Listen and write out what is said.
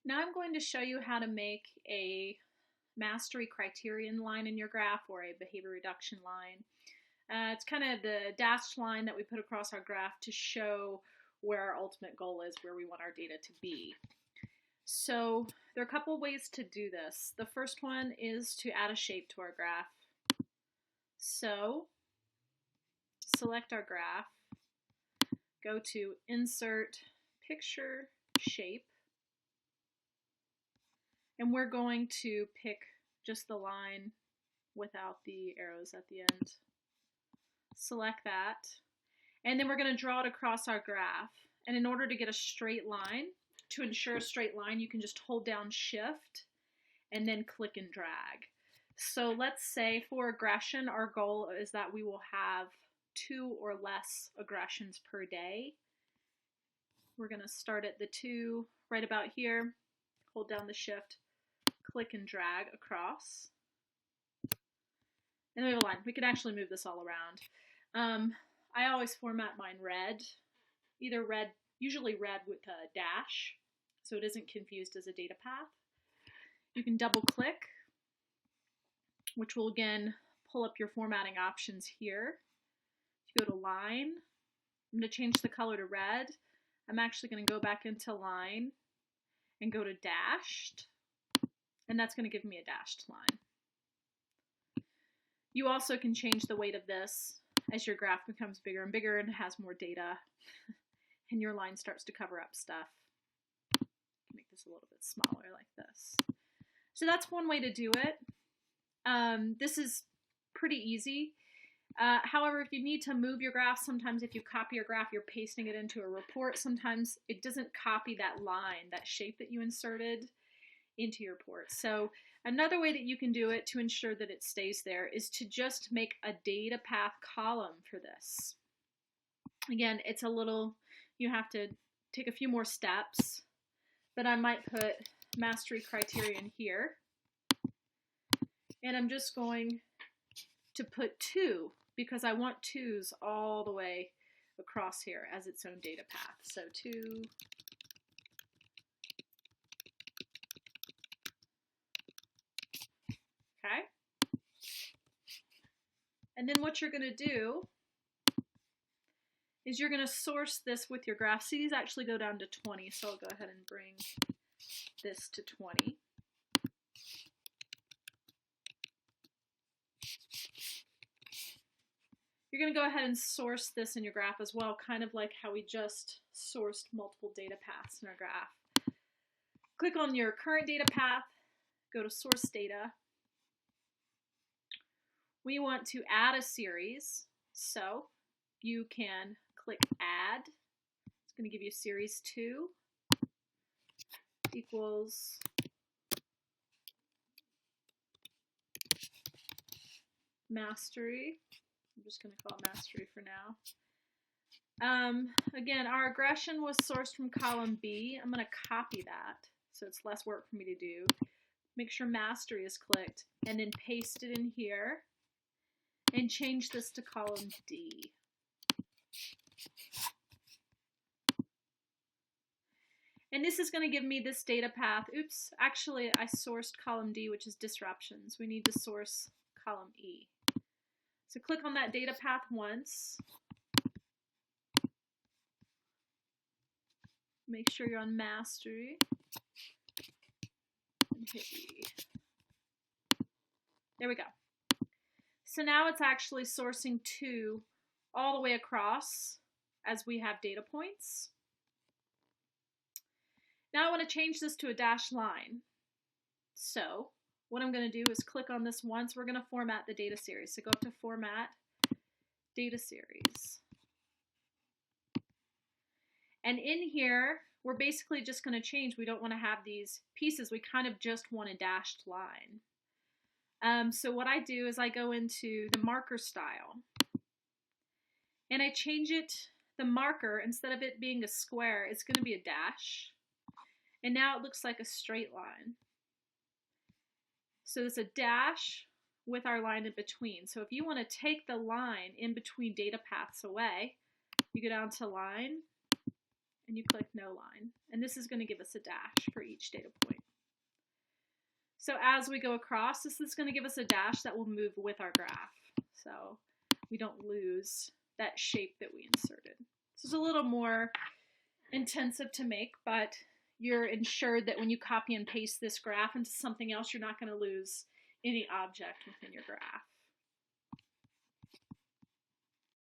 Now I'm going to show you how to make a mastery criterion line in your graph, or a behavior reduction line. It's kind of the dashed line that we put across our graph to show where our ultimate goal is, where we want our data to be. So there are a couple ways to do this. The first one is to add a shape to our graph. So select our graph, go to Insert, Picture, Shape, and we're going to pick just the line without the arrows at the end. Select that, and then we're going to draw it across our graph. And in order to get a straight line, to ensure a straight line, you can just hold down Shift and then click and drag. So let's say for aggression, our goal is that we will have 2 or less aggressions per day. We're going to start at the 2 right about here, hold down the Shift, click and drag across. And then we have a line. We can actually move this all around. I always format mine red, either red, usually red with a dash, so it isn't confused as a data path. You can double click, which will again pull up your formatting options here. If you go to line, I'm going to change the color to red. I'm actually going to go back into line and go to dashed, and that's going to give me a dashed line. You also can change the weight of this as your graph becomes bigger and bigger and has more data and your line starts to cover up stuff. Make this a little bit smaller like this. So that's one way to do it. This is pretty easy. However, if you need to move your graph, sometimes if you copy your graph, you're pasting it into a report. Sometimes it doesn't copy that line, that shape that you inserted into your report. So another way that you can do it to ensure that it stays there is to just make a data path column for this. Again, it's a little, you have to take a few more steps, but I might put mastery criterion here. And I'm just going to put 2 because I want 2's all the way across here as its own data path. So 2. Okay. And then what you're going to do is you're going to source this with your graph. See, these actually go down to 20, so I'll go ahead and bring this to 20. You're going to go ahead and source this in your graph as well, kind of like how we just sourced multiple data paths in our graph. Click on your current data path, go to source data. We want to add a series, so you can click add. It's going to give you series 2 equals mastery. I'm just going to call it mastery for now. Again, our aggression was sourced from column B. I'm going to copy that so it's less work for me to do. Make sure mastery is clicked and then paste it in here and change this to column D. And this is going to give me this data path. Oops, actually I sourced column D, which is disruptions. We need to source column E. So click on that data path once. Make sure you're on mastery. And hit E. There we go. So now it's actually sourcing 2 all the way across as we have data points. Now I want to change this to a dashed line. So what I'm going to do is click on this once. We're going to format the data series. So go up to Format, Data Series. And in here, we're basically just going to change. We don't want to have these pieces. We kind of just want a dashed line. So what I do is I go into the marker style. And I change it, the marker, instead of it being a square, it's going to be a dash. And now it looks like a straight line. So there's a dash with our line in between. So if you want to take the line in between data paths away, you go down to line and you click no line. And this is going to give us a dash for each data point. So as we go across, this is going to give us a dash that will move with our graph. So we don't lose that shape that we inserted. This is a little more intensive to make, but you're ensured that when you copy and paste this graph into something else, you're not going to lose any object within your graph.